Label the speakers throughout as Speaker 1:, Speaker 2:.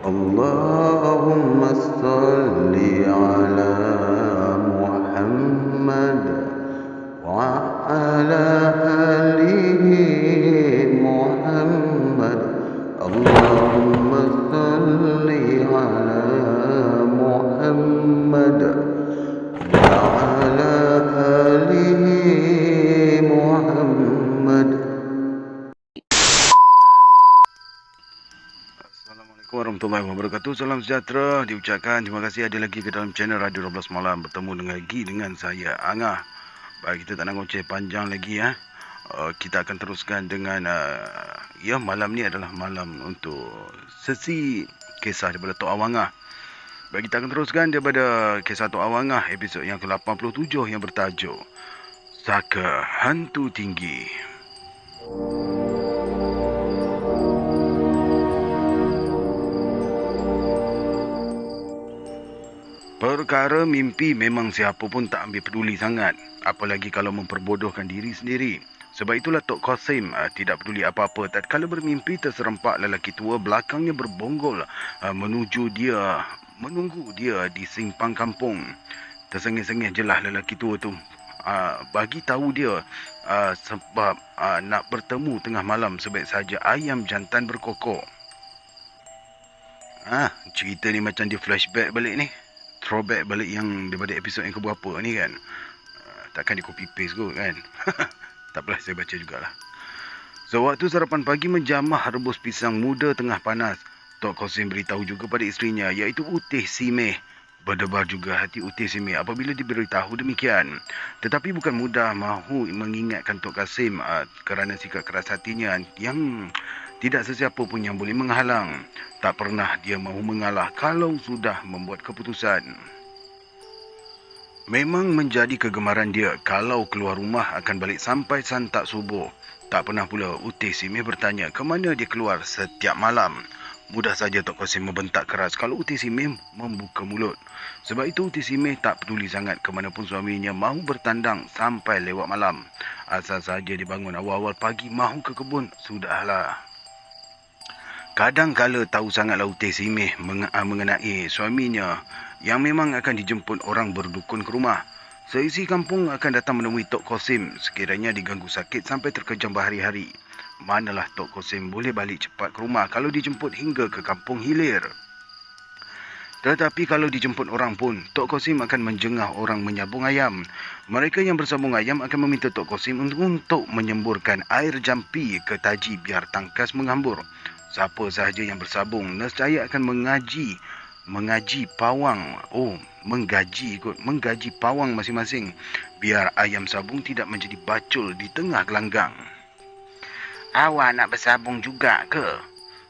Speaker 1: اللهم صل على محمد وعلى آل محمد. اللهم صل على محمد وعلى آل محمد. Assalamualaikum warahmatullahi wabarakatuh. Salam sejahtera diucapkan. Terima kasih ada lagi ke dalam channel Radio 12 Malam. Bertemu dengan saya Angah. Baik, kita tak nak ngoceh panjang lagi ya. Kita akan teruskan dengan malam ni adalah malam untuk sesi kisah daripada Tok Awangah. Baik, kita akan teruskan daripada kisah Tok Awangah episod yang ke-87 yang bertajuk Saka Hantu Tinggi. Perkara mimpi memang siapa pun tak ambil peduli sangat, apalagi kalau memperbodohkan diri sendiri. Sebab itulah Tok Qasim tidak peduli apa-apa tatkala bermimpi terserempak lelaki tua belakangnya berbonggol menunggu dia di simpang kampung. Tersengih-sengih jelah lelaki tua tu bagi tahu dia sebab nak bertemu tengah malam sebaik saja ayam jantan berkokok. Cerita ni macam dia flashback balik ni. Throwback balik yang daripada episod yang keberapa ni kan. Takkan di copy paste kot kan. Tak apalah, saya baca jugalah. Sewaktu sarapan pagi menjamah rebus pisang muda tengah panas, Tok Qasim beritahu juga pada isterinya, iaitu Utih Simeh. Berdebar juga hati Utih Simeh apabila diberitahu demikian. Tetapi bukan mudah mahu mengingatkan Tok Qasim kerana sikap keras hatinya yang tidak sesiapa pun yang boleh menghalang. Tak pernah dia mahu mengalah kalau sudah membuat keputusan. Memang menjadi kegemaran dia kalau keluar rumah akan balik sampai santak subuh. Tak pernah pula Utih Simeh bertanya ke mana dia keluar setiap malam. Mudah saja Tok Qasim membentak keras kalau Utih Simeh membuka mulut. Sebab itu Utih Simeh tak peduli sangat ke mana pun suaminya mahu bertandang sampai lewat malam. Asal saja dibangun awal-awal pagi mahu ke kebun, sudahlah. Kadang-kala tahu sangatlah Utih Simeh mengenai suaminya yang memang akan dijemput orang berdukun ke rumah. Seisi kampung akan datang menemui Tok Qasim sekiranya diganggu sakit sampai terkejam berhari-hari. Manalah Tok Qasim boleh balik cepat ke rumah kalau dijemput hingga ke kampung hilir. Tetapi kalau dijemput orang pun, Tok Qasim akan menjengah orang menyabung ayam. Mereka yang bersabung ayam akan meminta Tok Qasim untuk menyemburkan air jampi ke taji biar tangkas menghambur. Siapa sahaja yang bersabung nescaya akan menggaji pawang masing-masing biar ayam sabung tidak menjadi bacul di tengah gelanggang. Awak nak bersabung juga ke?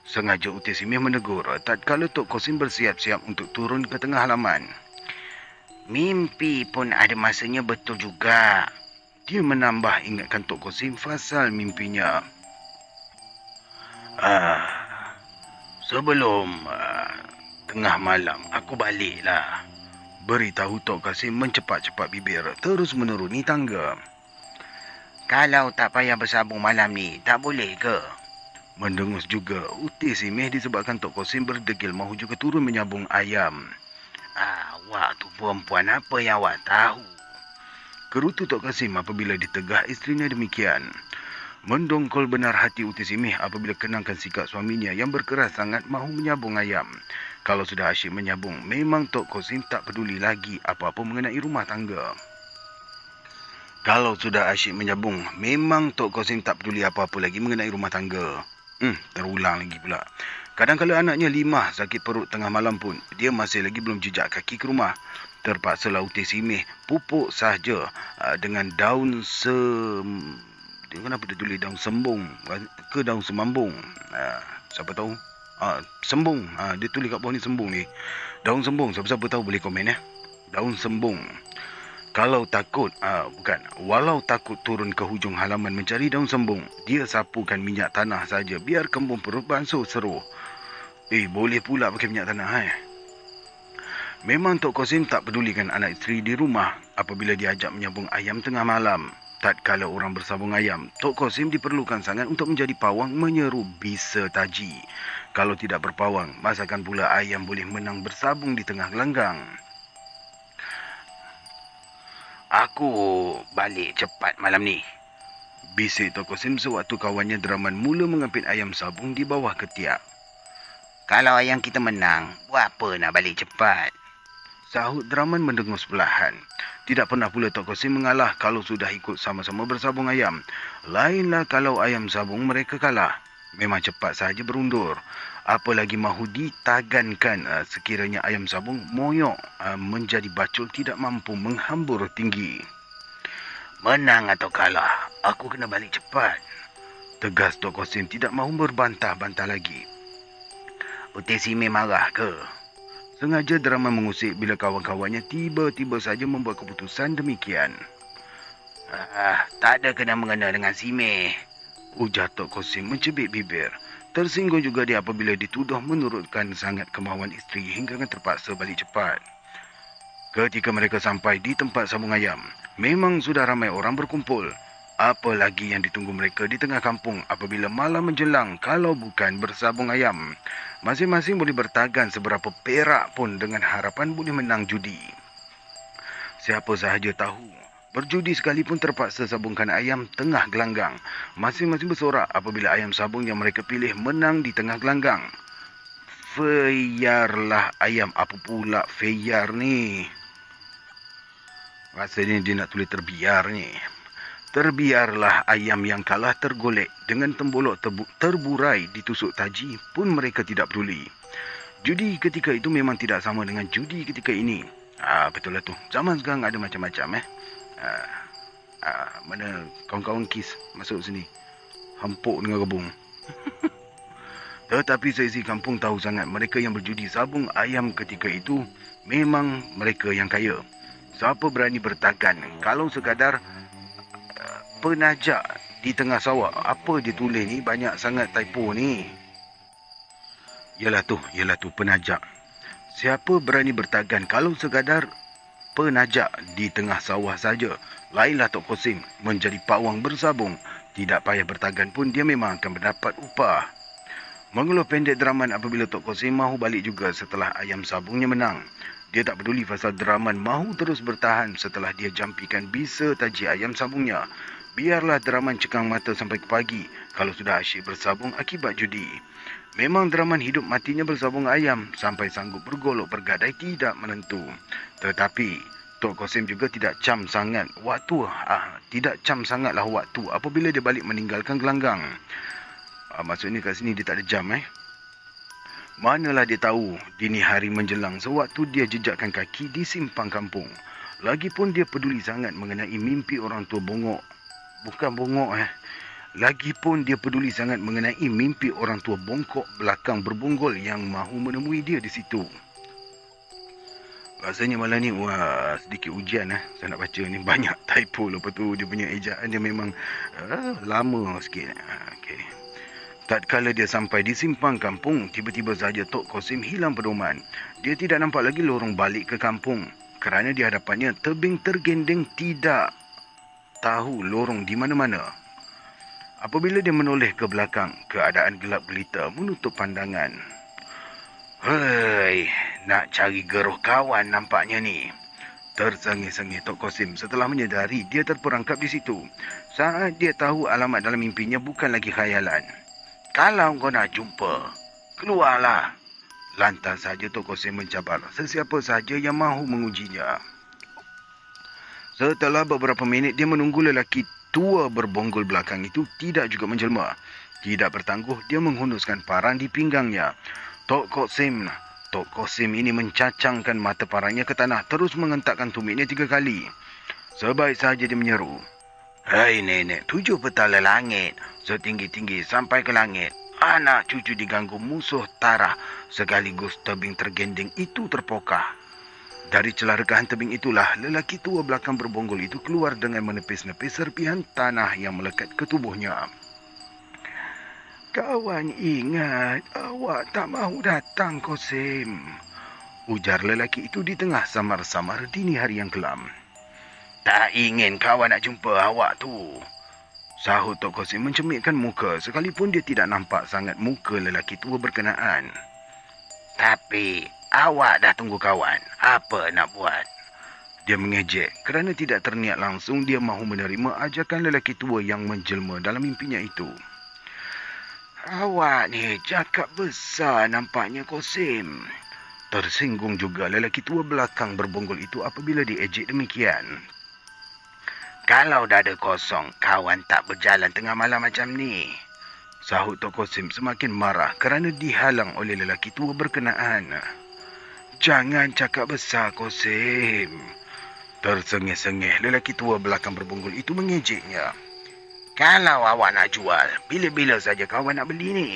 Speaker 1: Sengaja Utih Simeh menegur tatkala Tok Qasim bersiap-siap untuk turun ke tengah halaman. Mimpi pun ada masanya, betul juga. Dia menambah ingatkan Tok Qasim pasal mimpinya. Sebelum tengah malam aku baliklah, beritahu Tok Qasim mencepat-cepat bibir terus menuruni tangga. Kalau tak payah bersabung malam ni, tak boleh ke? Mendengus juga Utih Simeh disebabkan Tok Qasim berdegil mahu juga turun menyabung ayam. Awak tu perempuan apa yang awak tahu? Kerutu Tok Qasim apabila ditegah isterinya demikian. Mendongkol benar hati Utih Simeh apabila kenangkan sikap suaminya yang berkeras sangat mahu menyabung ayam. Kalau sudah asyik menyabung, memang Tok Qasim tak peduli lagi apa-apa mengenai rumah tangga. Terulang lagi pula. Kadang-kadang anaknya Limah sakit perut tengah malam pun, dia masih lagi belum jejak kaki ke rumah. Terpaksalah Utih Simeh pupuk sahaja dengan daun kenapa dia tulis daun sembung ke daun semambung? Siapa tahu? Sembung. Dia tulis kat bawah ni sembung ni. Daun sembung. Siapa-siapa tahu boleh komen ya. Daun sembung. Walau takut turun ke hujung halaman mencari daun sembung, dia sapukan minyak tanah saja biar kembung perut basuh seru. Boleh pula pakai minyak tanah Memang Tok Qasim tak pedulikan anak isteri di rumah apabila diajak menyambung ayam tengah malam. Tatkala orang bersambung ayam, Tok Qasim diperlukan sangat untuk menjadi pawang menyeru bisa taji. Kalau tidak berpawang, masakan pula ayam boleh menang bersabung di tengah gelanggang. Aku balik cepat malam ni, bisik Tok Kosim sewaktu kawannya Draman mula mengampit ayam sabung di bawah ketiak. Kalau ayam kita menang, buat apa nak balik cepat? Sahut Draman mendengus perlahan. Tidak pernah pula Tok Kosim mengalah kalau sudah ikut sama-sama bersabung ayam. Lainlah kalau ayam sabung mereka kalah. Memang cepat saja berundur. Apalagi mahu ditagankan sekiranya ayam sabung moyok menjadi bacul tidak mampu menghambur tinggi. Menang atau kalah, aku kena balik cepat. Tegas Tok Kosim tidak mahu berbantah-bantah lagi. Uti Sime marah ke? Sengaja Draman mengusik bila kawan-kawannya tiba-tiba saja membuat keputusan demikian. Tak ada kena-mengena dengan Sime, ujar Tok Kosim mencebik bibir. Tersinggung juga dia apabila dituduh menurutkan sangat kemahuan isteri hingga terpaksa balik cepat. Ketika mereka sampai di tempat sabung ayam, memang sudah ramai orang berkumpul. Apa lagi yang ditunggu mereka di tengah kampung apabila malam menjelang kalau bukan bersabung ayam. Masing-masing boleh bertagan seberapa perak pun dengan harapan boleh menang judi. Siapa sahaja tahu, berjudi sekalipun terpaksa sabungkan ayam tengah gelanggang. Masing-masing bersorak apabila ayam sabung yang mereka pilih menang di tengah gelanggang. Feyarlah ayam, apa pula feyar ni? Rasanya dia nak tulis terbiar ni. Terbiarlah ayam yang kalah tergolek dengan tembolok terburai ditusuk taji pun mereka tidak peduli. Judi ketika itu memang tidak sama dengan judi ketika ini. Betul lah tu. Zaman sekarang ada macam-macam mana kawan-kawan KIS masuk sini. Hampuk dengan rebung. Tetapi seisi kampung tahu sangat mereka yang berjudi sabung ayam ketika itu memang mereka yang kaya. Siapa berani bertagan kalau sekadar penajak di tengah sawah? Apa dia tulis ni? Banyak sangat typo ni. Yalah tu penajak. Siapa berani bertagan kalau sekadar penajak di tengah sawah saja? Lainlah Tok Kosim menjadi pawang bersabung. Tidak payah bertagan pun dia memang akan mendapat upah. Mengeluh pendek Draman apabila Tok Kosim mahu balik juga setelah ayam sabungnya menang. Dia tak peduli pasal Draman mahu terus bertahan setelah dia jampikan bisa taji ayam sabungnya. Biarlah Draman cekang mata sampai ke pagi kalau sudah asyik bersabung akibat judi. Memang Draman hidup matinya bersabung ayam sampai sanggup bergolok bergadai tidak menentu. Tetapi Tok Kosim juga tidak cam sangatlah waktu apabila dia balik meninggalkan gelanggang. Maksudnya kat sini dia tak ada jam Manalah dia tahu dini hari menjelang sewaktu dia jejakkan kaki di simpang kampung. Lagipun dia peduli sangat mengenai mimpi orang tua bongok. Lagipun dia peduli sangat mengenai mimpi orang tua bongkok belakang berbonggol yang mahu menemui dia di situ. Rasanya malam ni sedikit ujian saya nak baca ni banyak typo. Lepas tu dia punya ejaan dia memang lama sikit. Okey. Tatkala dia sampai di simpang kampung, tiba-tiba saja Tok Kosim hilang pedoman. Dia tidak nampak lagi lorong balik ke kampung. Kerana di hadapannya tebing tergendeng tidak tahu lorong di mana-mana. Apabila dia menoleh ke belakang, keadaan gelap gelita menutup pandangan. Hei, nak cari geruh kawan nampaknya ni. Tersengih-sengih Tok Kosim setelah menyedari dia terperangkap di situ. Saat dia tahu alamat dalam mimpinya bukan lagi khayalan. Kalau kau nak jumpa, keluarlah. Lantas saja Tok Kosim mencabar sesiapa saja yang mahu mengujinya. Setelah beberapa minit dia menunggu lelaki tua berbonggol belakang itu tidak juga menjelma. Tidak bertangguh dia menghunuskan parang di pinggangnya. Tok Kosim ini mencacangkan mata parangnya ke tanah terus mengentakkan tumitnya 3 kali. Sebaik saja dia menyeru. Hai nenek, 7 petala langit, setinggi-tinggi sampai ke langit. Anak cucu diganggu musuh tarah, sekaligus tebing tergending itu terpokah. Dari celah rekahan tebing itulah, lelaki tua belakang berbonggol itu keluar dengan menepis-nepis serpihan tanah yang melekat ke tubuhnya. Kawan ingat, awak tak mahu datang, Kosim, ujar lelaki itu di tengah samar-samar dini hari yang kelam. Tak ingin kawan nak jumpa awak tu. Sahut Tok Kosim mencemikkan muka sekalipun dia tidak nampak sangat muka lelaki tua berkenaan. Tapi, awak dah tunggu kawan. Apa nak buat? Dia mengejek kerana tidak terniat langsung dia mahu menerima ajakan lelaki tua yang menjelma dalam mimpinya itu. Awak ni cakap besar nampaknya Kosim. Tersinggung juga lelaki tua belakang berbonggol itu apabila diejek demikian. Kalau dada kosong, kawan tak berjalan tengah malam macam ni. Sahut Tok Kosim semakin marah kerana dihalang oleh lelaki tua berkenaan. Jangan cakap besar, Kosim. Tersengih-sengih, lelaki tua belakang berbonggol itu mengejeknya. Kalau awak nak jual, bila-bila saja kawan nak beli ni?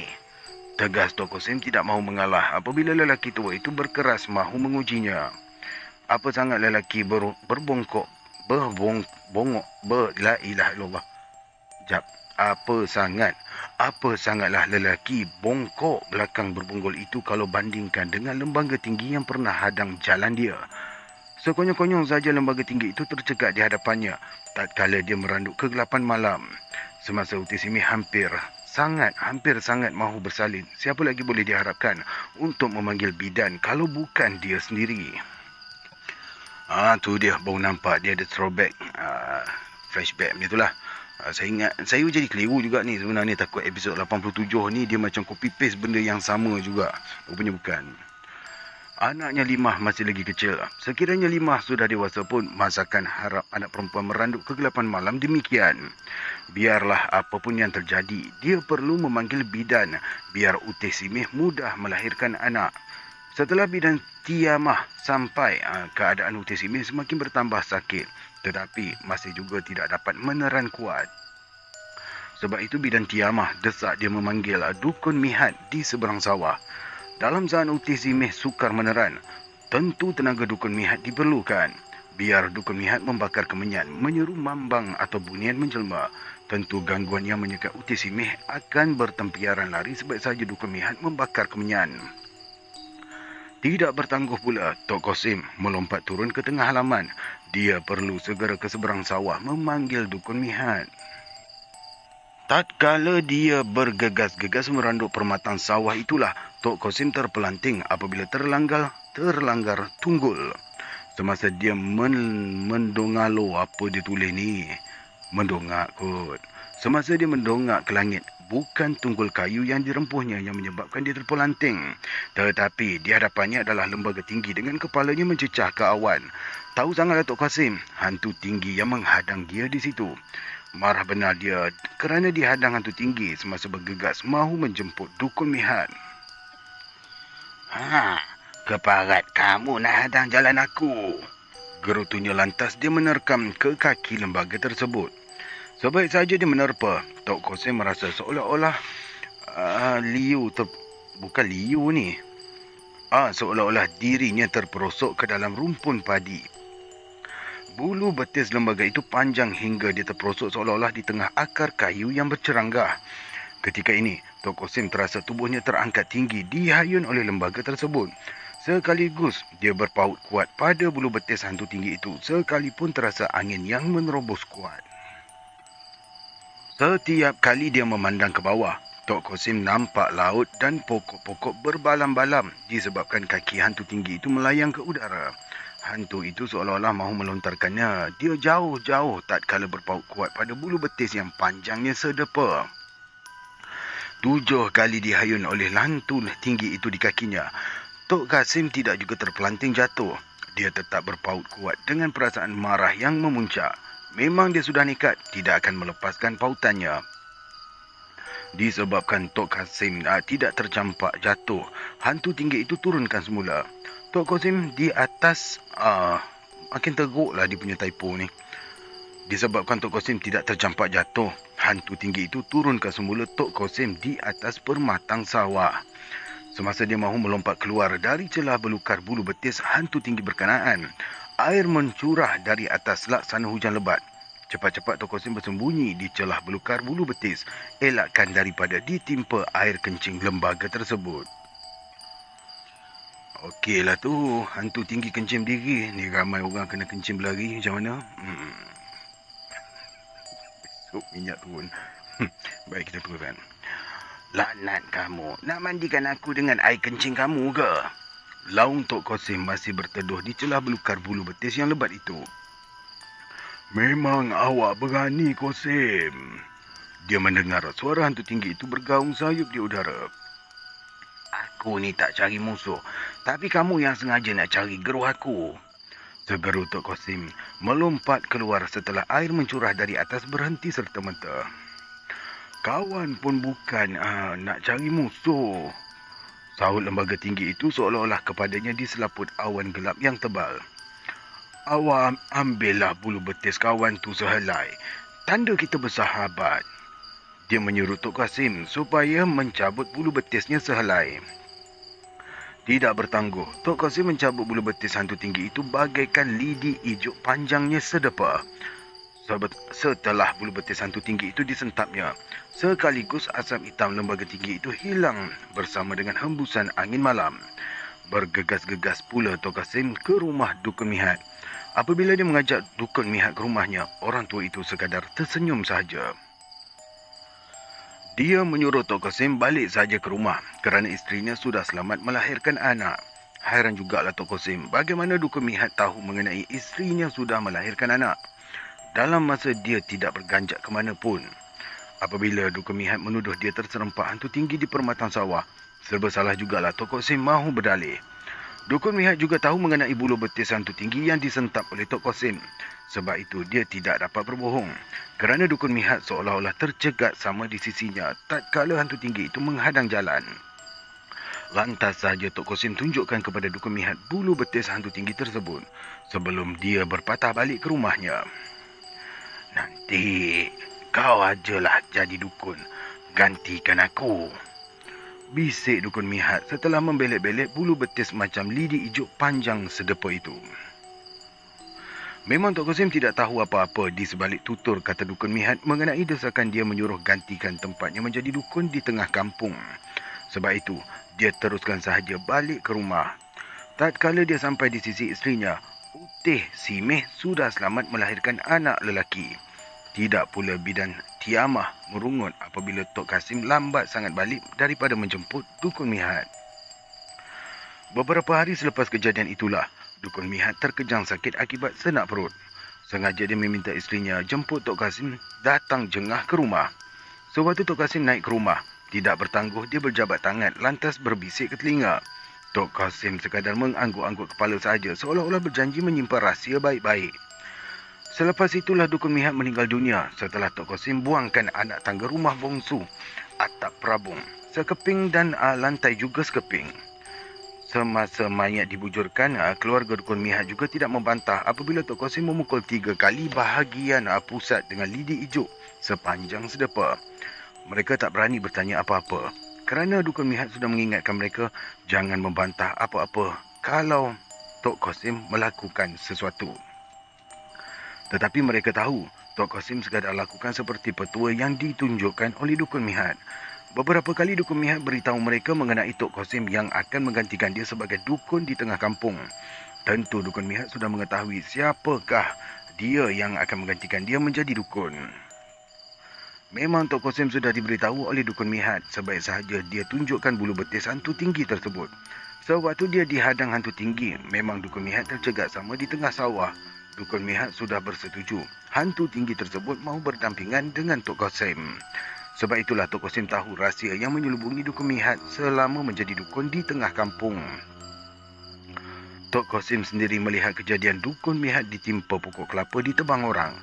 Speaker 1: Tegas Tok Kosim tidak mahu mengalah apabila lelaki tua itu berkeras mahu mengujinya. Apa sangat lelaki berbongkok, la ilaha illallah. Jap, apa sangatlah lelaki bongkok belakang berbonggol itu kalau bandingkan dengan lembaga tinggi yang pernah hadang jalan dia. Sekonyong-konyong saja lembaga tinggi itu tercegat di hadapannya tatkala dia meranduk kegelapan malam. Semasa Uti Simi hampir sangat mahu bersalin, siapa lagi boleh diharapkan untuk memanggil bidan kalau bukan dia sendiri. Tu dia baru nampak dia ada throwback, flashback macam itulah. Saya ingat, saya jadi keliru juga ni sebenarnya, takut episod 87 ni dia macam copy paste benda yang sama juga. Rupanya bukan. Anaknya Limah masih lagi kecil. Sekiranya Limah sudah dewasa pun, masakan harap anak perempuan meranduk kegelapan malam demikian. Biarlah apapun yang terjadi, dia perlu memanggil bidan biar Utih Simih mudah melahirkan anak. Setelah bidan tiamah sampai, keadaan Utih Simih semakin bertambah sakit. Tetapi masih juga tidak dapat meneran kuat. Sebab itu bidan tiamah desak dia memanggil dukun mihat di seberang sawah. Dalam saat Utih Simih sukar meneran, tentu tenaga dukun mihat diperlukan. Biar dukun mihat membakar kemenyan, menyeru mambang atau bunian menjelma. Tentu gangguan yang menyekat Utih Simih akan bertempiaran lari sebaik saja dukun mihat membakar kemenyan. Tidak bertangguh pula, Tok Kosim melompat turun ke tengah halaman. Dia perlu segera ke seberang sawah memanggil dukun mihat. Tatkala dia bergegas-gegas meranduk permatang sawah itulah, Tok Kosim terpelanting apabila terlanggar tunggul. Semasa dia mendongalo, apa dia tulis ni? Mendongak kot. Semasa dia mendongak ke langit, bukan tunggul kayu yang dirempuhnya yang menyebabkan dia terpelanting. Tetapi di hadapannya adalah lembaga tinggi dengan kepalanya mencecah ke awan. Tahu sangatlah Tok Kosim, hantu tinggi yang menghadang dia di situ. Marah benar dia kerana dihadang hantu tinggi semasa bergegas mahu menjemput dukun mihat. Keparat kamu nak hadang jalan aku. Gerutunya lantas dia menerkam ke kaki lembaga tersebut. Sebaik saja dia menerpa, Tok Kosim merasa seolah-olah bukan liu ni. Seolah-olah dirinya terperosok ke dalam rumpun padi. Bulu betis lembaga itu panjang hingga dia terperosok seolah-olah di tengah akar kayu yang berceranggah. Ketika ini, Tok Kosim terasa tubuhnya terangkat tinggi dihayun oleh lembaga tersebut. Sekaligus dia berpaut kuat pada bulu betis hantu tinggi itu sekalipun terasa angin yang menerobos kuat. Setiap kali dia memandang ke bawah, Tok Kosim nampak laut dan pokok-pokok berbalam-balam disebabkan kaki hantu tinggi itu melayang ke udara. Hantu itu seolah-olah mahu melontarkannya. Dia jauh-jauh tatkala berpaut kuat pada bulu betis yang panjangnya sedepa. 7 kali dihayun oleh hantu tinggi itu di kakinya. Tok Kosim tidak juga terpelanting jatuh. Dia tetap berpaut kuat dengan perasaan marah yang memuncak. Memang dia sudah nekat, tidak akan melepaskan pautannya. Disebabkan Tok Kosim tidak tercampak jatuh, hantu tinggi itu turunkan semula. Tok Kosim di atas, makin teruklah dia punya typo ni. Disebabkan Tok Kosim tidak tercampak jatuh, hantu tinggi itu turunkan semula Tok Kosim di atas permatang sawah. Semasa dia mahu melompat keluar dari celah belukar bulu betis hantu tinggi berkenaan, air mencurah dari atas laksana hujan lebat. Cepat-cepat Tok Kosim bersembunyi di celah belukar bulu betis, elakkan daripada ditimpa air kencing lembaga tersebut. Okeylah tu, hantu tinggi kencing berdiri. Ni ramai orang kena kencing berlari. Macam mana? masuk minyak turun. Baik, kita teruskan. Laknat kamu, nak mandikan aku dengan air kencing kamu ke? Laung Tok Kosim masih berteduh di celah belukar bulu betis yang lebat itu. Memang awak berani, Kosim. Dia mendengar suara hantu tinggi itu bergaung sayup di udara. Aku ni tak cari musuh, tapi kamu yang sengaja nak cari geruh aku. Segeru Tok Kosim melompat keluar setelah air mencurah dari atas berhenti serta-merta. Kawan pun bukan nak cari musuh, sahut lembaga tinggi itu seolah-olah kepadanya diselaput awan gelap yang tebal. Awak ambillah bulu betis kawan tu sehelai. Tanda kita bersahabat. Dia menyuruh Tok Kasim supaya mencabut bulu betisnya sehelai. Tidak bertangguh, Tok Kasim mencabut bulu betis hantu tinggi itu bagaikan lidi ijuk panjangnya sedepa. Setelah bulu betis hantu tinggi itu disentapnya, sekaligus asap hitam lembaga tinggi itu hilang bersama dengan hembusan angin malam. Bergegas-gegas pula Tok Kasim ke rumah Dukun Mihat. Apabila dia mengajak Dukun Mihat ke rumahnya, orang tua itu sekadar tersenyum sahaja. Dia menyuruh Tok Kasim balik saja ke rumah kerana isterinya sudah selamat melahirkan anak. Hairan jugalah Tok Kasim bagaimana Dukun Mihat tahu mengenai isterinya sudah melahirkan anak. Dalam masa dia tidak berganjak ke mana pun. Apabila Dukun Mihat menuduh dia terserempak hantu tinggi di permatang sawah, serba salah jugalah Tok Kasim mahu berdalih. Dukun Mihat juga tahu mengenai bulu betis hantu tinggi yang disentap oleh Tok Kasim. Sebab itu dia tidak dapat berbohong. Kerana Dukun Mihat seolah-olah tercegat sama di sisinya tatkala hantu tinggi itu menghadang jalan. Lantas sahaja Tok Kasim tunjukkan kepada Dukun Mihat bulu betis hantu tinggi tersebut sebelum dia berpatah balik ke rumahnya. Nanti kau ajalah jadi dukun. Gantikan aku. Bisik Dukun Mihat setelah membelek-belek bulu betis macam lidi ijuk panjang sedepa itu. Memang Tok Kasim tidak tahu apa-apa di sebalik tutur kata Dukun Mihat mengenai desakan dia menyuruh gantikan tempatnya menjadi dukun di tengah kampung. Sebab itu, dia teruskan sahaja balik ke rumah. Tatkala dia sampai di sisi isterinya, Utih Simeh sudah selamat melahirkan anak lelaki. Tidak pula bidan Tiamah merungut apabila Tok Kasim lambat sangat balik daripada menjemput Dukun Mihat. Beberapa hari selepas kejadian itulah, Dukun Mihat terkejang sakit akibat senak perut. Sengaja dia meminta isterinya jemput Tok Kasim datang jengah ke rumah. Sewaktu Tok Kasim naik ke rumah, tidak bertangguh dia berjabat tangan lantas berbisik ke telinga. Tok Kasim sekadar mengangguk-angguk kepala sahaja seolah-olah berjanji menyimpan rahsia baik-baik. Selepas itulah Dukun Mihat meninggal dunia setelah Tok Kasim buangkan anak tangga rumah bongsu, atap perabung, sekeping dan lantai juga sekeping. Semasa mayat dibujurkan, keluarga Dukun Mihat juga tidak membantah apabila Tok Kasim memukul 3 kali bahagian pusat dengan lidi ijuk sepanjang sedepa. Mereka tak berani bertanya apa-apa kerana Dukun Mihat sudah mengingatkan mereka jangan membantah apa-apa kalau Tok Kasim melakukan sesuatu. Tetapi mereka tahu Tok Kasim sekadar lakukan seperti petua yang ditunjukkan oleh Dukun Mihat. Beberapa kali Dukun Mihat beritahu mereka mengenai Tok Kasim yang akan menggantikan dia sebagai dukun di tengah kampung. Tentu Dukun Mihat sudah mengetahui siapakah dia yang akan menggantikan dia menjadi dukun. Memang Tok Kasim sudah diberitahu oleh Dukun Mihat sebaik sahaja dia tunjukkan bulu betis hantu tinggi tersebut. Sewaktu dia dihadang hantu tinggi, memang Dukun Mihat tercegat sama di tengah sawah. Dukun Mihat sudah bersetuju. Hantu tinggi tersebut mahu berdampingan dengan Tok Kasim. Sebab itulah Tok Kasim tahu rahsia yang menyelubungi Dukun Mihat selama menjadi dukun di tengah kampung. Tok Kasim sendiri melihat kejadian Dukun Mihat ditimpa pokok kelapa ditebang orang.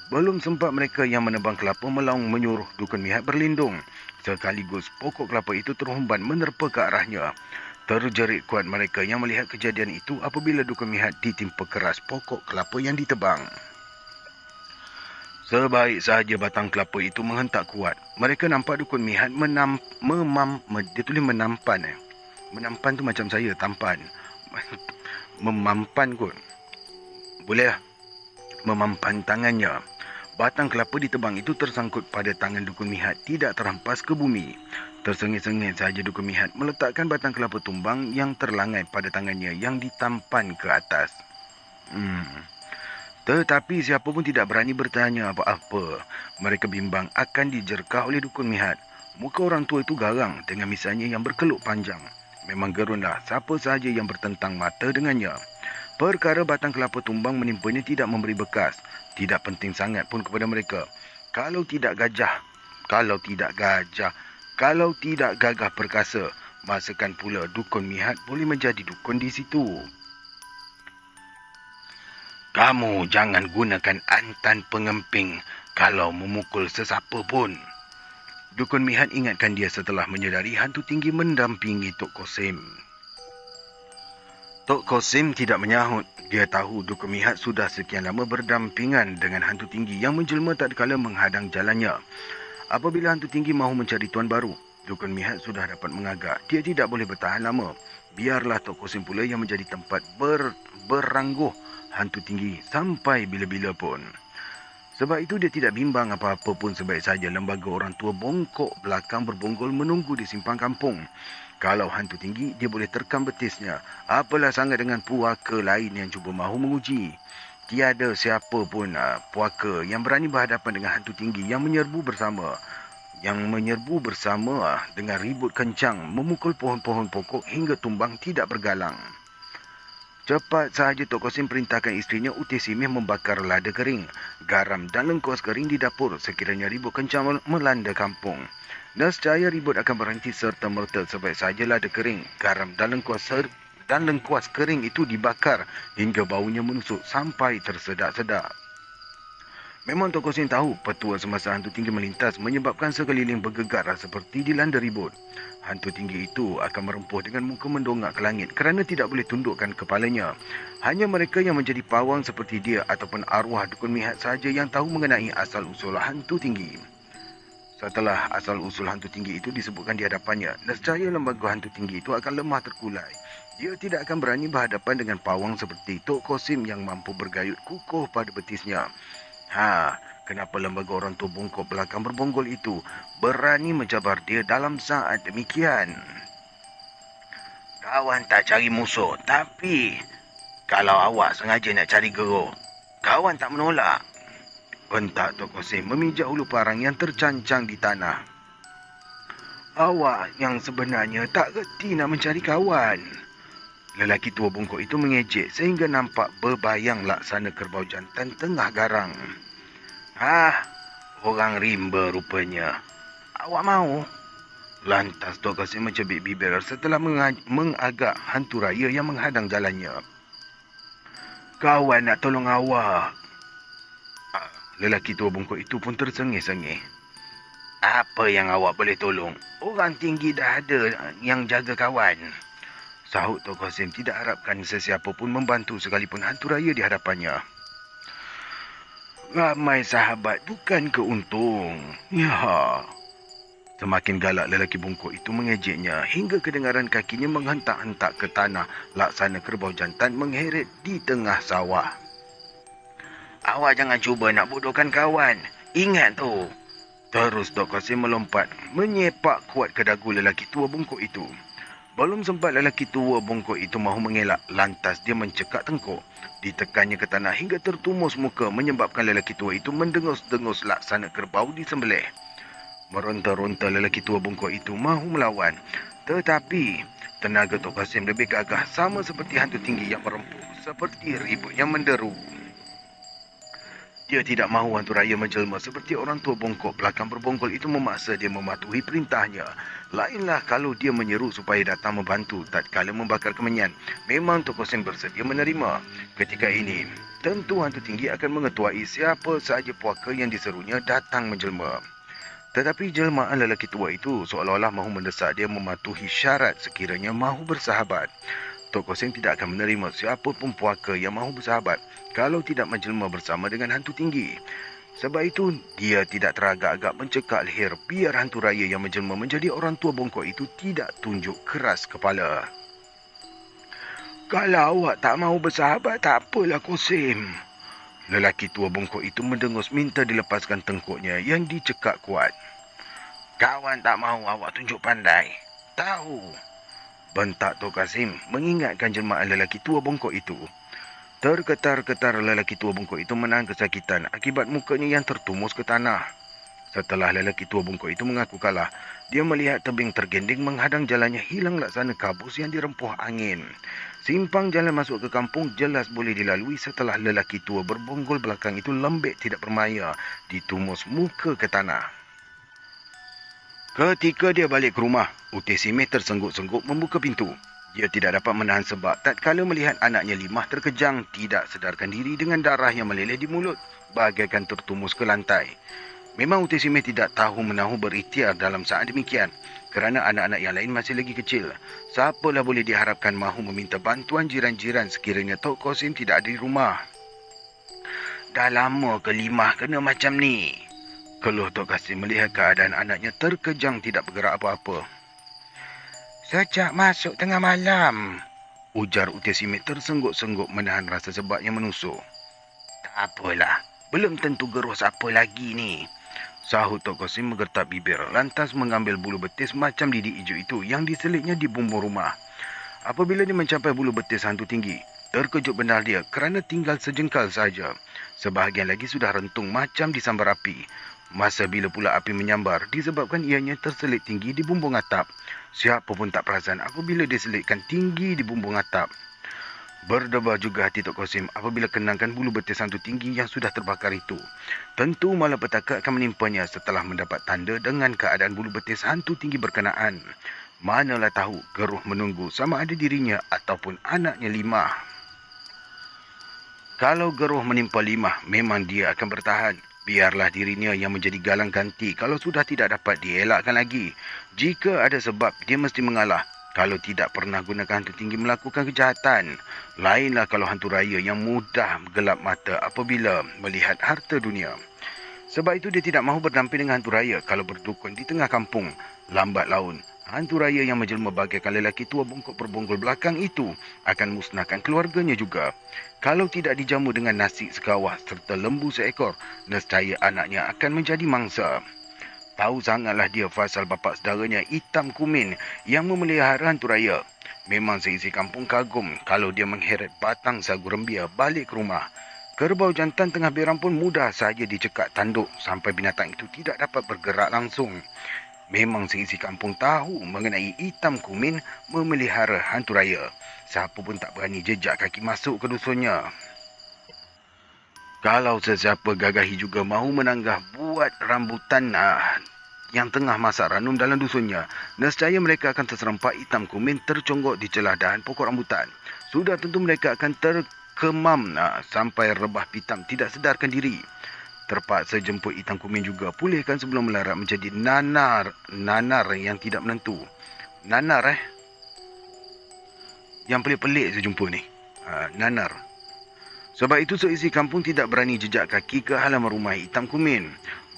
Speaker 1: Belum sempat mereka yang menebang kelapa melaung menyuruh Dukun Mihat berlindung. Sekaligus pokok kelapa itu terhumban menerpa ke arahnya. Terjerit kuat mereka yang melihat kejadian itu apabila Dukun Mihat ditimpa keras pokok kelapa yang ditebang. Sebaik sahaja batang kelapa itu menghentak kuat, mereka nampak Dukun Mihat dia tulis menampan. Menampan tu macam saya, tampan. Memampan kot. Boleh lah. Memampan tangannya. Batang kelapa ditebang itu tersangkut pada tangan Dukun Mihat, tidak terhampas ke bumi. Tersengit-sengit sahaja Dukun Mihat meletakkan batang kelapa tumbang yang terlangai pada tangannya yang ditampan ke atas. Tetapi siapa pun tidak berani bertanya apa-apa. Mereka bimbang akan dijerkah oleh dukun Mihat. Muka orang tua itu garang dengan misalnya yang berkeluk panjang. Memang gerunlah siapa sahaja yang bertentang mata dengannya. Perkara batang kelapa tumbang menimpanya tidak memberi bekas. Tidak penting sangat pun kepada mereka. Kalau tidak gajah, kalau tidak gajah, kalau tidak gagah perkasa, masakan pula dukun Mihat boleh menjadi dukun di situ. Kamu jangan gunakan antan pengemping kalau memukul sesiapa pun. Dukun Mihat ingatkan dia setelah menyedari hantu tinggi mendampingi Tok Kosim. Tok Kosim tidak menyahut. Dia tahu Dukun Mihat sudah sekian lama berdampingan dengan hantu tinggi yang menjelma tak kala menghadang jalannya. Apabila hantu tinggi mahu mencari tuan baru, Dukun Mihat sudah dapat mengagak. Dia tidak boleh bertahan lama. Biarlah Tok Kosim pula yang menjadi tempat berangguh hantu tinggi sampai bila-bila pun. Sebab itu dia tidak bimbang apa-apa pun, sebaik saja lembaga orang tua bongkok belakang berbonggol menunggu di simpang kampung. Kalau hantu tinggi, dia boleh terkam betisnya. Apalah sangat dengan puaka lain yang cuba mahu menguji. Tiada siapa pun puaka yang berani berhadapan dengan hantu tinggi yang menyerbu bersama. Dengan ribut kencang, memukul pohon-pohon pokok hingga tumbang tidak bergalang. Cepat sahaja Tok Kosim perintahkan isterinya Uti Simih membakar lada kering, garam dan lengkuas kering di dapur sekiranya ribut kencang melanda kampung. Nescaya ribut akan berhenti serta-merta sebaik saja lada kering, garam dan lengkuas kering itu dibakar hingga baunya menusuk sampai tersedak-sedak. Memang Tok Kosim tahu petua semasa hantu tinggi melintas menyebabkan sekeliling bergegar seperti dilanda ribut. Hantu tinggi itu akan merempuh dengan muka mendongak ke langit kerana tidak boleh tundukkan kepalanya. Hanya mereka yang menjadi pawang seperti dia ataupun arwah Dukun Mihat sahaja yang tahu mengenai asal-usul hantu tinggi. Setelah asal-usul hantu tinggi itu disebutkan di hadapannya, nescaya lembaga hantu tinggi itu akan lemah terkulai. Dia tidak akan berani berhadapan dengan pawang seperti Tok Kosim yang mampu bergayut kukuh pada betisnya. Kenapa lembaga orang tua bongkok belakang berbonggol itu berani mencabar dia dalam saat demikian? Kawan tak cari musuh, tapi kalau awak sengaja nak cari geruk, kawan tak menolak. Bentak Tok Kosim memijak hulu parang yang tercancang di tanah. Awak yang sebenarnya tak reti nak mencari kawan. Lelaki tua bongkok itu mengejek sehingga nampak berbayang laksana kerbau jantan tengah garang. Orang rimba rupanya. Awak mahu? Lantas Tok Kosim mencebik bibir setelah mengagak hantu raya yang menghadang jalannya. Kawan nak tolong awak. Lelaki tua bongkok itu pun tersengih-sengih. Apa yang awak boleh tolong? Orang tinggi dah ada yang jaga kawan. Sahut Tok Kosim tidak harapkan sesiapa pun membantu sekalipun hantu raya di hadapannya. Ramai sahabat bukan keuntung. Ya. Semakin galak lelaki bongkok itu mengejeknya hingga kedengaran kakinya menghentak-hentak ke tanah laksana kerbau jantan mengheret di tengah sawah. Awak jangan cuba nak bodohkan kawan. Ingat tu. Terus Tok Kosim melompat, menyepak kuat ke dagu lelaki tua bongkok itu. Belum sempat lelaki tua bongkok itu mahu mengelak, lantas dia mencekak tengkuk. Ditekannya ke tanah hingga tertumus muka menyebabkan lelaki tua itu mendengus-dengus laksana kerbau disembelih. Meronta-ronta lelaki tua bongkok itu mahu melawan. Tetapi tenaga Tok Kosim lebih gagah, sama seperti hantu tinggi yang merempuh, seperti ribut yang menderu. Dia tidak mahu hantu raya menjelma seperti orang tua bongkok belakang berbonggol itu memaksa dia mematuhi perintahnya. Lainlah kalau dia menyeru supaya datang membantu tatkala membakar kemenyan. Memang Tok Kosim bersedia menerima. Ketika ini, tentu hantu tinggi akan mengetuai siapa sahaja puaka yang diserunya datang menjelma. Tetapi jelmaan lelaki tua itu seolah-olah mahu mendesak dia mematuhi syarat sekiranya mahu bersahabat. Tok Kosim tidak akan menerima siapa pun puaka yang mahu bersahabat kalau tidak menjelma bersama dengan hantu tinggi. Sebab itu, dia tidak teragak-agak mencekak leher biar hantu raya yang menjelma menjadi orang tua bongkok itu tidak tunjuk keras kepala. Kalau awak tak mahu bersahabat, tak apalah Kosim. Lelaki tua bongkok itu mendengus minta dilepaskan tengkuknya yang dicekak kuat. Kawan tak mahu awak tunjuk pandai. Tahu. Bentak Tok Kosim mengingatkan jelmaan lelaki tua bongkok itu. Terketar-ketar lelaki tua bungkuk itu menahan kesakitan akibat mukanya yang tertumus ke tanah. Setelah lelaki tua bungkuk itu mengaku kalah, dia melihat tebing tergending menghadang jalannya hilang laksana kabus yang dirempuh angin. Simpang jalan masuk ke kampung jelas boleh dilalui setelah lelaki tua berbonggol belakang itu lembek tidak bermaya, ditumus muka ke tanah. Ketika dia balik ke rumah, Uti Simeh tersengguk-sengguk membuka pintu. Dia tidak dapat menahan sebab tatkala melihat anaknya Limah terkejang tidak sedarkan diri dengan darah yang meleleh di mulut, bagaikan tertumus ke lantai. Memang Uti Simeh tidak tahu menahu berikhtiar dalam saat demikian, kerana anak-anak yang lain masih lagi kecil. Siapalah boleh diharapkan mahu meminta bantuan jiran-jiran sekiranya Tok Kosim tidak ada di rumah. Dah lama ke Limah kena macam ni? Keluh Tok Kasim melihat keadaan anaknya terkejang tidak bergerak apa-apa. Sejak masuk tengah malam, ujar Uti Simeh tersengguk-sengguk menahan rasa sebab yang menusuk. Tak apalah, belum tentu geruh siapa lagi ni. Sahut Tok Kosim menggertak bibir, lantas mengambil bulu betis macam lidi hijau itu yang diselitnya di bumbung rumah. Apabila dia mencapai bulu betis hantu tinggi, terkejut benar dia kerana tinggal sejengkal saja. Sebahagian lagi sudah rentung macam disambar api. Masa bila pula api menyambar disebabkan ianya terselit tinggi di bumbung atap. Siapa pun tak perasan apabila diselitkan tinggi di bumbung atap. Berdebar juga hati Tok Kosim apabila kenangkan bulu betis hantu tinggi yang sudah terbakar itu. Tentu malapetaka akan menimpanya setelah mendapat tanda dengan keadaan bulu betis hantu tinggi berkenaan. Manalah tahu geruh menunggu sama ada dirinya ataupun anaknya Limah. Kalau geruh menimpa Limah, memang dia akan bertahan. Biarlah dirinya yang menjadi galang ganti kalau sudah tidak dapat dielakkan lagi. Jika ada sebab, dia mesti mengalah. Kalau tidak pernah gunakan hantu tinggi melakukan kejahatan. Lainlah kalau hantu raya yang mudah gelap mata apabila melihat harta dunia. Sebab itu dia tidak mahu berdamping dengan hantu raya kalau berdukun di tengah kampung. Lambat laun, hantu raya yang menjelma bagaikan lelaki tua bungkuk berbonggol belakang itu akan musnahkan keluarganya juga. Kalau tidak dijamu dengan nasi sekawah serta lembu seekor, nescaya anaknya akan menjadi mangsa. Tahu sangatlah dia pasal bapa saudaranya Hitam Kumin yang memelihara hantu raya. Memang seisi kampung kagum kalau dia mengheret batang sagu rembia balik ke rumah. Kerbau jantan tengah beram pun mudah saja dicekak tanduk sampai binatang itu tidak dapat bergerak langsung. Memang seisi kampung tahu mengenai Hitam Kumin memelihara hantu raya. Siapa pun tak berani jejak kaki masuk ke dusunnya. Kalau sesiapa gagahi juga mahu menanggah buat rambutan yang tengah masak ranum dalam dusunnya, nescaya mereka akan terserempak Hitam Kumin terconggok di celah dahan pokok rambutan. Sudah tentu mereka akan terkemam sampai rebah pitam tidak sedarkan diri. Terpaksa jemput Hitam Kumin juga pulihkan sebelum melarat menjadi nanar yang tidak menentu. Nanar Yang pelik-pelik saya jumpa ni. Nanar. Sebab itu seisi kampung tidak berani jejak kaki ke halaman rumah Hitam Kumin.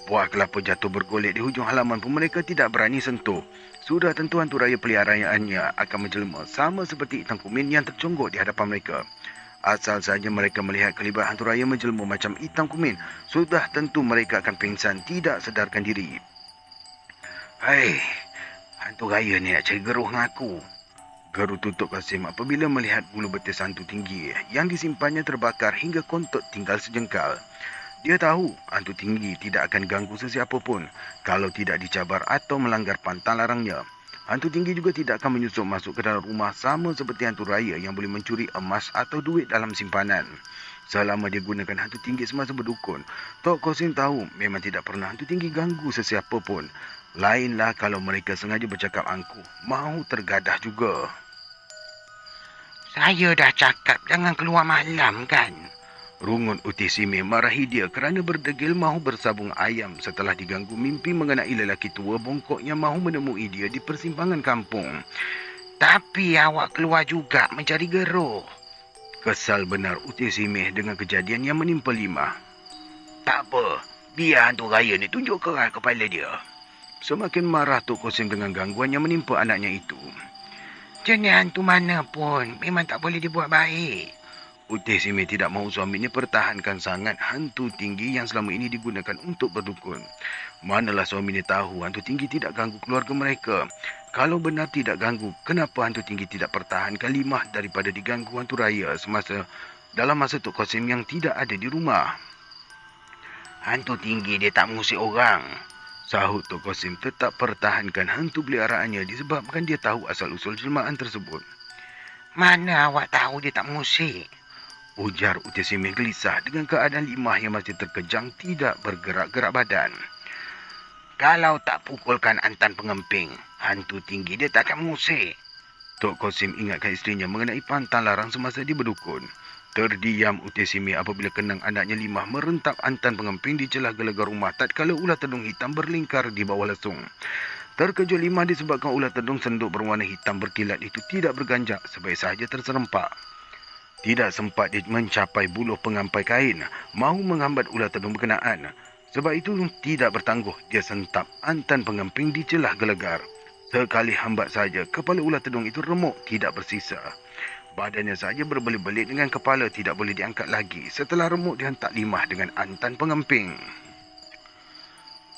Speaker 1: Buah kelapa jatuh bergolek di hujung halaman pun mereka tidak berani sentuh. Sudah tentu hantu raya peliharaannya akan menjelma sama seperti Hitam Kumin yang terconggok di hadapan mereka. Asal saja mereka melihat kelibat hantu raya menjelma macam Hitam Kumin, sudah tentu mereka akan pingsan tidak sedarkan diri. Hei, hantu raya ni nak cari geruh dengan aku. Geru tutup Kasim apabila melihat bulu betis hantu tinggi yang disimpannya terbakar hingga kontot tinggal sejengkal. Dia tahu hantu tinggi tidak akan ganggu sesiapa pun kalau tidak dicabar atau melanggar pantang larangnya. Hantu tinggi juga tidak akan menyusup masuk ke dalam rumah sama seperti hantu raya yang boleh mencuri emas atau duit dalam simpanan. Selama dia gunakan hantu tinggi semasa berdukun, Tok Kosim tahu memang tidak pernah hantu tinggi ganggu sesiapa pun. Lainlah kalau mereka sengaja bercakap angkuh, mahu tergadah juga. Saya dah cakap jangan keluar malam kan? Rungut Uti Simeh marahi dia kerana berdegil mahu bersabung ayam setelah diganggu mimpi mengenai lelaki tua bongkok yang mahu menemui dia di persimpangan kampung. Tapi awak keluar juga mencari geruh. Kesal benar Uti Simeh dengan kejadian yang menimpa Limah. Tak apa, biar hantu raya ni tunjuk keras kepala dia. Semakin marah Tok Kosim dengan gangguan yang menimpa anaknya itu. Jenis hantu mana pun memang tak boleh dibuat baik. Uti Simeh tidak mahu suaminya pertahankan sangat hantu tinggi yang selama ini digunakan untuk berdukun. Manalah suaminya tahu hantu tinggi tidak ganggu keluarga mereka. Kalau benar tidak ganggu, kenapa hantu tinggi tidak pertahankan Limah daripada diganggu hantu raya semasa dalam masa Tok Qasim yang tidak ada di rumah. Hantu tinggi dia tak mengusik orang, sahut Tok Qasim tetap pertahankan hantu peliharaannya disebabkan dia tahu asal-usul jelmaan tersebut. Mana awak tahu dia tak mengusik? Ujar Uti Simeh gelisah dengan keadaan Limah yang masih terkejang tidak bergerak-gerak badan. Kalau tak pukulkan Antan Pengemping, hantu tinggi dia tak akan mengusik. Tok Qasim ingatkan isterinya mengenai pantang larang semasa dia berdukun. Terdiam Uti Simeh apabila kenang anaknya Limah merentap Antan Pengemping di celah gelegar rumah tatkala ular tedung hitam berlingkar di bawah lesung. Terkejut Limah disebabkan ular tedung senduk berwarna hitam berkilat itu tidak berganjak, sebaik sahaja terserempak. Tidak sempat dia mencapai buluh pengampai kain, mahu menghambat ular tedung berkenaan. Sebab itu tidak bertangguh, dia sentap Antan Pengemping di celah gelegar. Sekali hambat saja, kepala ular tedung itu remuk, tidak bersisa. Badannya saja berbelit-belit dengan kepala tidak boleh diangkat lagi. Setelah remuk dihentak Limah dengan Antan Pengemping.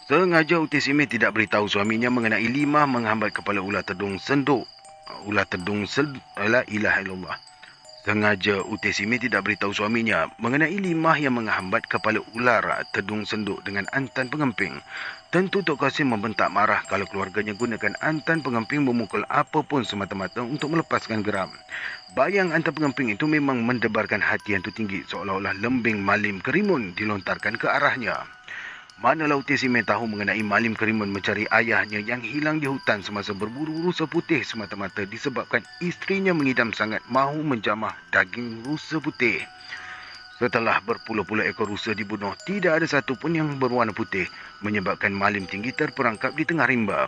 Speaker 1: Sengaja Uti Simeh tidak beritahu suaminya mengenai Limah menghambat kepala ular tedung senduk. La ilaha illallah. Sengaja Uti Simeh tidak beritahu suaminya mengenai Limah yang menghambat kepala ular tedung senduk dengan Antan Pengemping. Tentu Tok Qasim membentak marah kalau keluarganya gunakan Antan Pengemping memukul apapun semata-mata untuk melepaskan geram. Bayang Antan Pengemping itu memang mendebarkan hati hantu tinggi seolah-olah lembing Malim Kerimun dilontarkan ke arahnya. Manalah Uti Simeh tahu mengenai Malim Kerimun mencari ayahnya yang hilang di hutan semasa berburu rusa putih semata-mata disebabkan isterinya mengidam sangat mahu menjamah daging rusa putih. Setelah berpuluh-puluh ekor rusa dibunuh, tidak ada satu pun yang berwarna putih menyebabkan Malim Tinggi terperangkap di tengah rimba.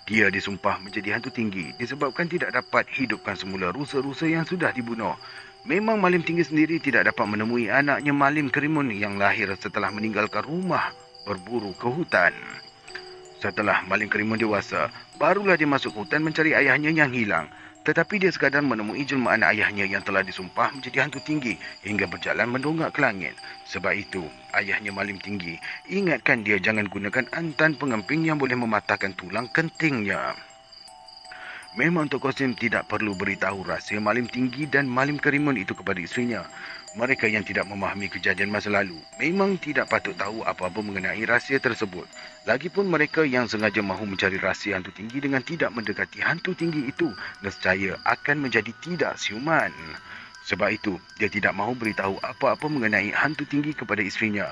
Speaker 1: Dia disumpah menjadi hantu tinggi disebabkan tidak dapat hidupkan semula rusa-rusa yang sudah dibunuh. Memang Malim Tinggi sendiri tidak dapat menemui anaknya Malim Kerimun yang lahir setelah meninggalkan rumah berburu ke hutan. Setelah Malim Kerimun dewasa, barulah dia masuk hutan mencari ayahnya yang hilang. Tetapi dia sekadar menemui jelmaan ayahnya yang telah disumpah menjadi hantu tinggi hingga berjalan mendongak ke langit. Sebab itu, ayahnya Malim Tinggi ingatkan dia jangan gunakan Antan Pengemping yang boleh mematahkan tulang kentingnya. Memang Tok Qasim tidak perlu beritahu rahsia Malim Tinggi dan Malim Kerimun itu kepada isterinya. Mereka yang tidak memahami kejadian masa lalu memang tidak patut tahu apa-apa mengenai rahsia tersebut. Lagipun mereka yang sengaja mahu mencari rahsia hantu tinggi dengan tidak mendekati hantu tinggi itu, nescaya akan menjadi tidak siuman. Sebab itu, dia tidak mahu beritahu apa-apa mengenai hantu tinggi kepada isterinya.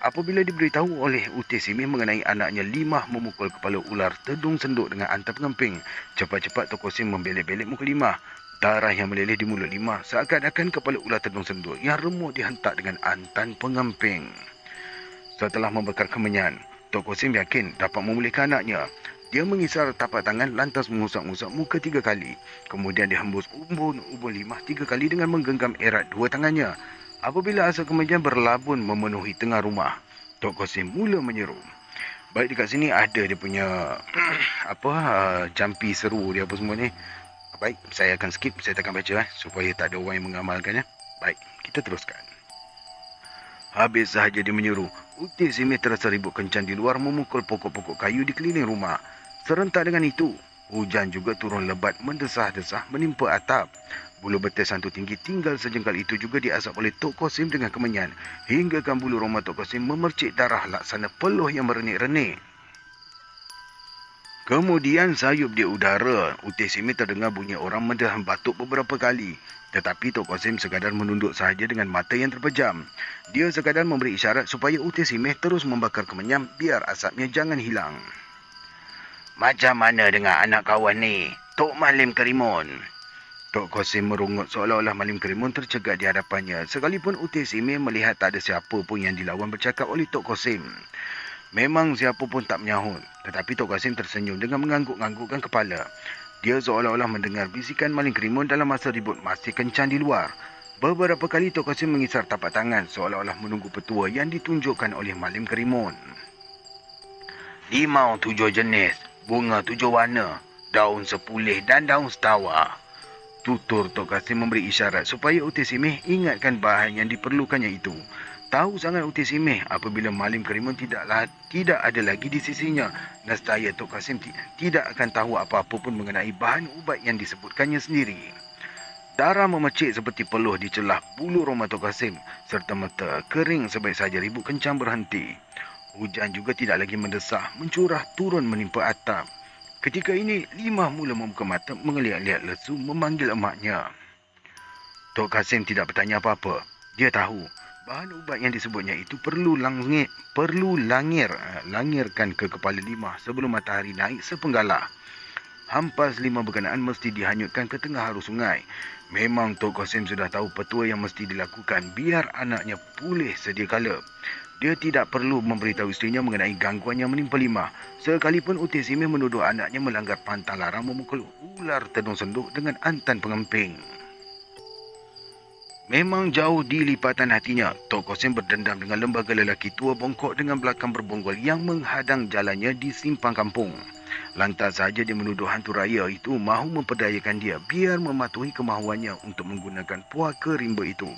Speaker 1: Apabila diberitahu oleh Uti Simeh mengenai anaknya Limah memukul kepala ular tedung senduk dengan Antan Pengemping, cepat-cepat Tok Qasim membelek-belek muka Limah. Darah yang meleleh di mulut Limah seakan-akan kepala ular tedung senduk yang remuk dihentak dengan Antan Pengemping. Setelah membakar kemenyan, Tok Qasim yakin dapat memulihkan anaknya. Dia mengisar tapak tangan lantas mengusap-usap muka 3 kali. Kemudian dihembus ubun-ubun Limah 3 kali dengan menggenggam erat 2 tangannya. Apabila asap kemenyan berlabun memenuhi tengah rumah, Tok Qasim mula menyeru. Baik, dekat sini ada dia punya jampi seru dia apa semua ni. Baik, saya akan skip, saya takkan baca supaya tak ada orang yang mengamalkannya. Baik, kita teruskan. Habis sahaja dia menyuruh, Uti Simeh terasa ribut kencang di luar memukul pokok-pokok kayu di keliling rumah. Serentak dengan itu, hujan juga turun lebat mendesah-desah menimpa atap. Bulu betis hantu tinggi tinggal sejengkal itu juga diasap oleh Tok Qasim dengan kemenyan, hinggakan bulu rumah Tok Qasim memercik darah laksana peluh yang merenik-renik. Kemudian sayup di udara, Uti Simeh terdengar bunyi orang mendaham batuk beberapa kali. Tetapi Tok Qasim sekadar menunduk sahaja dengan mata yang terpejam. Dia sekadar memberi isyarat supaya Uti Simeh terus membakar kemenyan biar asapnya jangan hilang. Macam mana dengan anak kawan ni, Tok Malim Kerimun? Tok Qasim merungut seolah-olah Malim Kerimun tercegat di hadapannya. Sekalipun Uti Simeh melihat tak ada siapa pun yang dilawan bercakap oleh Tok Qasim. Memang siapa pun tak menyahut. Tetapi Tok Qasim tersenyum dengan mengangguk-anggukkan kepala. Dia seolah-olah mendengar bisikan Malim Kerimun dalam masa ribut masih kencang di luar. Beberapa kali Tok Qasim mengisar tapak tangan seolah-olah menunggu petua yang ditunjukkan oleh Malim Kerimun. Limau 7 jenis, bunga 7 warna, daun 10 dan daun setawa. Tutur Tok Qasim memberi isyarat supaya Uti Simeh ingatkan bahan yang diperlukannya itu. Tahu sangat Uti Simeh apabila Malim Kerimun tidak ada lagi di sisinya. Nescaya Tok Qasim tidak akan tahu apa-apa pun mengenai bahan ubat yang disebutkannya sendiri. Darah memecik seperti peluh di celah bulu roma Tok Kasim serta mata kering sebaik saja ribut kencang berhenti. Hujan juga tidak lagi mendesah, mencurah turun menimpa atap. Ketika ini, Limah mula membuka mata mengeliat-liat lesu memanggil emaknya. Tok Kasim tidak bertanya apa-apa. Dia tahu bahan ubat yang disebutnya itu langirkan ke kepala Limah sebelum matahari naik sepenggalah. Hampas 5 berkenaan mesti dihanyutkan ke tengah arus sungai. Memang Tok Qasim sudah tahu petua yang mesti dilakukan biar anaknya pulih sedia kala. Dia tidak perlu memberitahu isterinya mengenai gangguan yang menimpa Limah. Sekalipun Uti Simeh menuduh anaknya melanggar pantang larang memukul ular tenung senduk dengan antan pengemping. Memang jauh di lipatan hatinya, Tok Qasim berdendam dengan lembaga lelaki tua bongkok dengan belakang berbonggol yang menghadang jalannya di simpang kampung. Lantas saja dia menuduh hantu raya itu mahu memperdayakan dia biar mematuhi kemahuannya untuk menggunakan puaka rimba itu.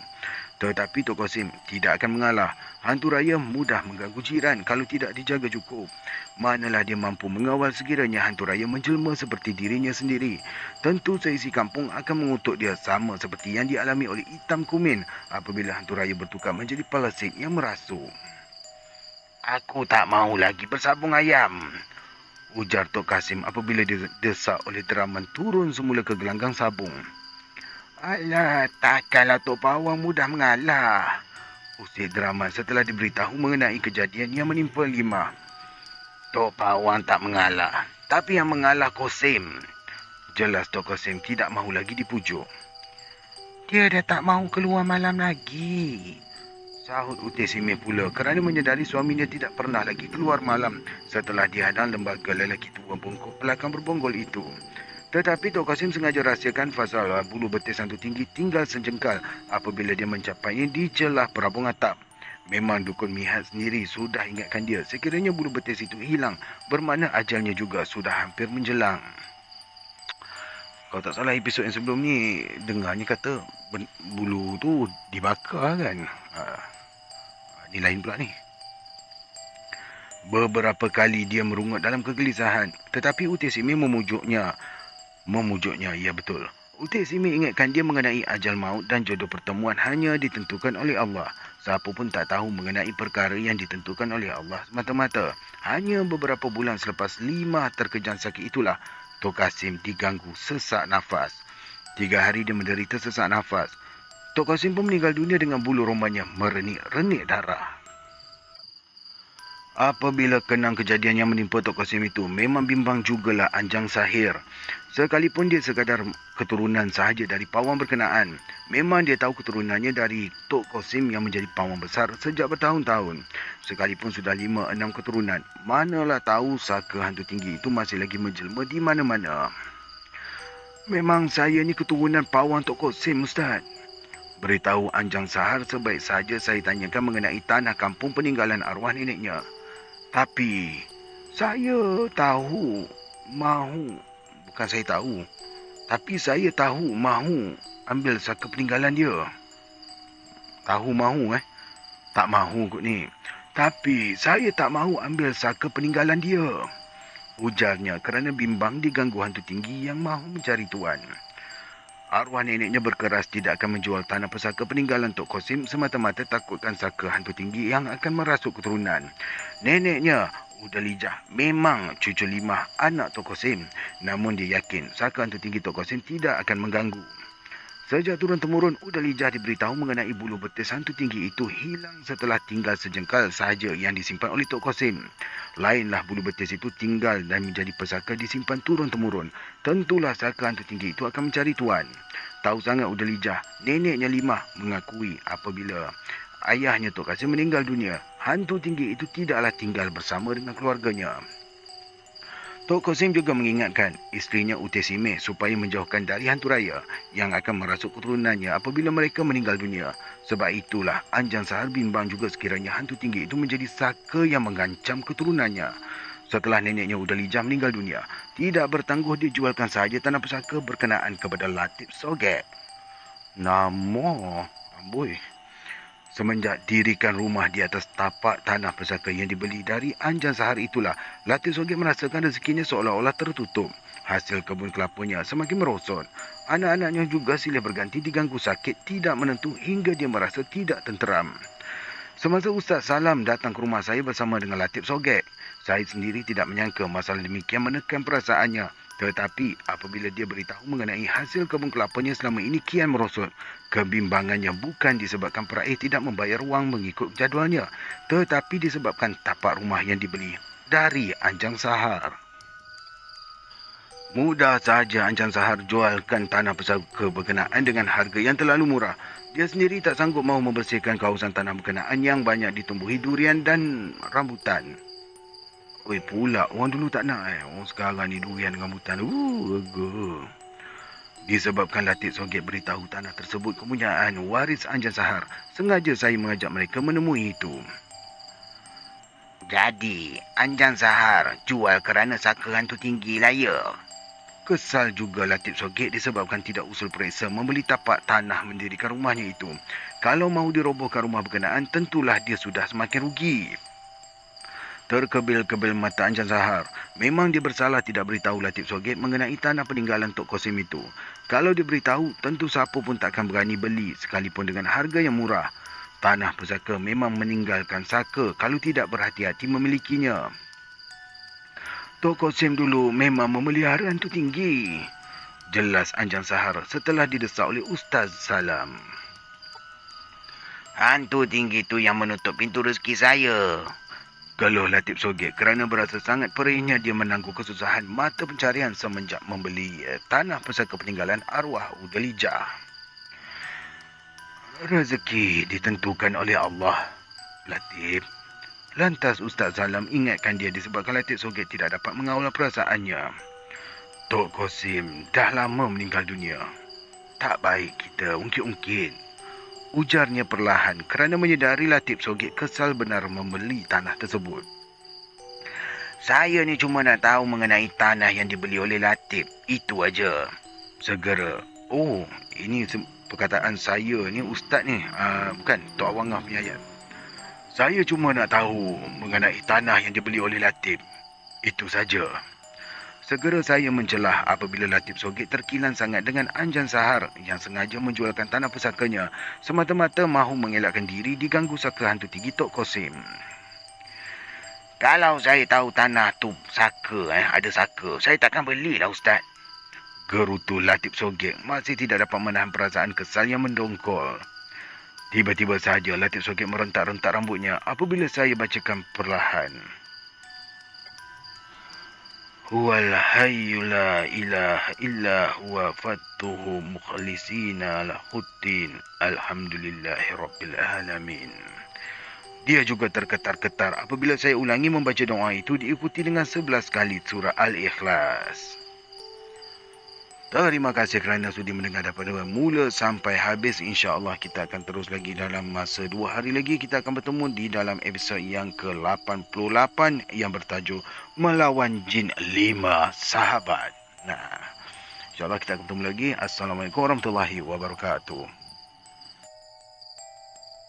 Speaker 1: Tetapi Tok Qasim tidak akan mengalah. Hantu raya mudah mengganggu jiran kalau tidak dijaga cukup. Manalah dia mampu mengawal sekiranya hantu raya menjelma seperti dirinya sendiri. Tentu seisi kampung akan mengutuk dia sama seperti yang dialami oleh Hitam Kumin apabila hantu raya bertukar menjadi palasit yang merasuk. Aku tak mahu lagi bersabung ayam, ujar Tok Kasim apabila didesak oleh deraman turun semula ke gelanggang sabung. Alah, takkanlah Tok Pawang mudah mengalah, usir deraman setelah diberitahu mengenai kejadian yang menimpa Limah. Tok Pawang tak mengalah, tapi yang mengalah Qasim. Jelas Tok Qasim tidak mahu lagi dipujuk. Dia dah tak mahu keluar malam lagi, sahut Uti Simeh pula kerana menyedari suaminya tidak pernah lagi keluar malam setelah dihadang lembaga lelaki tua bongkok belakang berbonggol itu. Tetapi Tok Qasim sengaja rahsiakan pasal bulu betis hantu tinggi tinggal sejengkal apabila dia mencapainya di celah perabung atap. Memang dukun Mihat sendiri sudah ingatkan dia sekiranya bulu betis itu hilang bermakna ajalnya juga sudah hampir menjelang. Kalau tak salah episod yang sebelum ni dengarnya kata bulu tu dibakar kan. Ni lain pula ni. Beberapa kali dia merungut dalam kegelisahan tetapi Uti Simeh memujuknya, ya betul. Uti Simeh ingatkan dia mengenai ajal maut dan jodoh pertemuan hanya ditentukan oleh Allah. Siapa pun tak tahu mengenai perkara yang ditentukan oleh Allah semata-mata. Hanya beberapa bulan selepas Limah terkejang sakit itulah, Tok Qasim diganggu sesak nafas. 3 hari dia menderita sesak nafas. Tok Qasim pun meninggal dunia dengan bulu romanya merenik-renik darah. Apabila kenang kejadian yang menimpa Tok Qasim itu, memang bimbang jugalah Anjang Sahir. Sekalipun dia sekadar keturunan sahaja dari pawang berkenaan, memang dia tahu keturunannya dari Tok Qasim yang menjadi pawang besar sejak bertahun-tahun. Sekalipun sudah 5-6 keturunan, manalah tahu saka hantu tinggi itu masih lagi menjelma di mana-mana. Memang saya ni keturunan pawang Tok Qasim, Ustaz, beritahu Anjang Sahar sebaik saja saya tanyakan mengenai tanah kampung peninggalan arwah neneknya. Tapi saya tahu mahu ambil saka peninggalan dia. Tak mahu kot ni. Tapi saya tak mahu ambil saka peninggalan dia, ujarnya kerana bimbang diganggu hantu tinggi yang mahu mencari tuan. Arwah neneknya berkeras tidak akan menjual tanah pesaka peninggalan Tok Qasim semata-mata takutkan saka hantu tinggi yang akan merasuk keturunan. Neneknya, Udalijah, memang cucu Limah anak Tok Qasim. Namun dia yakin saka hantu tinggi Tok Qasim tidak akan mengganggu. Sejak turun-temurun, Udalijah diberitahu mengenai bulu betis hantu tinggi itu hilang setelah tinggal sejengkal sahaja yang disimpan oleh Tok Qasim. Lainlah bulu betis itu tinggal dan menjadi pesaka disimpan turun-temurun. Tentulah saka hantu tinggi itu akan mencari tuan. Tahu sangat Udalijah, neneknya Limah mengakui apabila ayahnya Tok Qasim meninggal dunia, hantu tinggi itu tidaklah tinggal bersama dengan keluarganya. Tok Qasim juga mengingatkan isterinya Uti Simeh supaya menjauhkan dari hantu raya yang akan merasuk keturunannya apabila mereka meninggal dunia. Sebab itulah Anjang Sahar bimbang juga sekiranya hantu tinggi itu menjadi saka yang mengancam keturunannya. Setelah neneknya Udalijah meninggal dunia, tidak bertangguh dijualkan sahaja tanah pesaka berkenaan kepada Latif Sogek. Nama amboi. Semenjak dirikan rumah di atas tapak tanah pesaka yang dibeli dari Anjang Sahar itulah, Latif Sogek merasakan rezekinya seolah-olah tertutup. Hasil kebun kelapanya semakin merosot. Anak-anaknya juga silih berganti diganggu sakit tidak menentu hingga dia merasa tidak tenteram. Semasa Ustaz Salam datang ke rumah saya bersama dengan Latif Sogek, saya sendiri tidak menyangka masalah demikian menekan perasaannya. Tetapi apabila dia beritahu mengenai hasil kebun kelapanya selama ini kian merosot, kebimbangannya bukan disebabkan peraih tidak membayar wang mengikut jadualnya, tetapi disebabkan tapak rumah yang dibeli dari Anjang Sahar. Mudah saja Anjang Sahar jualkan tanah pusaka berkenaan dengan harga yang terlalu murah. Dia sendiri tak sanggup mahu membersihkan kawasan tanah berkenaan yang banyak ditumbuhi durian dan rambutan. Oi pula, orang dulu tak nak Orang sekarang ni durian dengan rambutan. Lega. Disebabkan Latif Sogek beritahu tanah tersebut kepunyaan waris Anjang Sahar, sengaja saya mengajak mereka menemui itu. Jadi, Anjang Sahar jual kerana saka hantu tinggi lah ya. Kesal juga Latif Sogek disebabkan tidak usul periksa membeli tapak tanah mendirikan rumahnya itu. Kalau mahu dirobohkan rumah berkenaan, tentulah dia sudah semakin rugi. Terkebil-kebil mata Anjang Sahar. Memang dia bersalah tidak beritahu Latif Sogek mengenai tanah peninggalan Tok Kosim itu. Kalau diberitahu, tentu siapa pun takkan berani beli sekalipun dengan harga yang murah. Tanah pusaka memang meninggalkan saka kalau tidak berhati-hati memilikinya. Tok Kosim dulu memang memelihara hantu tinggi. Jelas Anjang Sahar setelah didesak oleh Ustaz Salam. Hantu tinggi tu yang menutup pintu rezeki saya. Geluh Latif Sogek kerana berasa sangat perihnya dia menangguh kesusahan mata pencarian semenjak membeli tanah pusaka peninggalan arwah Udalijah. Rezeki ditentukan oleh Allah, Latif. Lantas Ustaz Salam ingatkan dia disebabkan Latif Sogek tidak dapat mengawal perasaannya. Tok Kosim dah lama meninggal dunia. Tak baik kita ungkit-ungkit. Ujarnya perlahan kerana menyedari Latif Sogek kesal benar membeli tanah tersebut. Saya ni cuma nak tahu mengenai tanah yang dibeli oleh Latif. Itu aja. Segera. Oh, ini perkataan saya ni Ustaz ni. Bukan, Tok Awangah punya ayat. Saya cuma nak tahu mengenai tanah yang dibeli oleh Latif. Itu saja. Segera saya mencelah apabila Latif Sogek terkilan sangat dengan Anjang Sahar yang sengaja menjualkan tanah pusakanya semata-mata mahu mengelakkan diri diganggu saka hantu tinggi Tok Kosim. Kalau saya tahu tanah tu saka, ada saka, saya takkan belilah Ustaz. Gerutu Latif Sogek masih tidak dapat menahan perasaan kesal yang mendongkol. Tiba-tiba saja Latif Sogek merentak-rentak rambutnya apabila saya bacakan perlahan. Huwal hayyu la ilaha illa huwa fattuhu mukhlisina lahuddin alhamdulillahi rabbil alamin. Dia juga terketar-ketar apabila saya ulangi membaca doa itu diikuti dengan 11 kali surah Al-Ikhlas. Terima kasih kerana sudi mendengar daripada mula sampai habis. InsyaAllah kita akan terus lagi dalam masa 2 hari lagi. Kita akan bertemu di dalam episod yang ke-88 yang bertajuk Melawan Jin 5 Sahabat. Nah, InsyaAllah kita akan bertemu lagi. Assalamualaikum warahmatullahi wabarakatuh.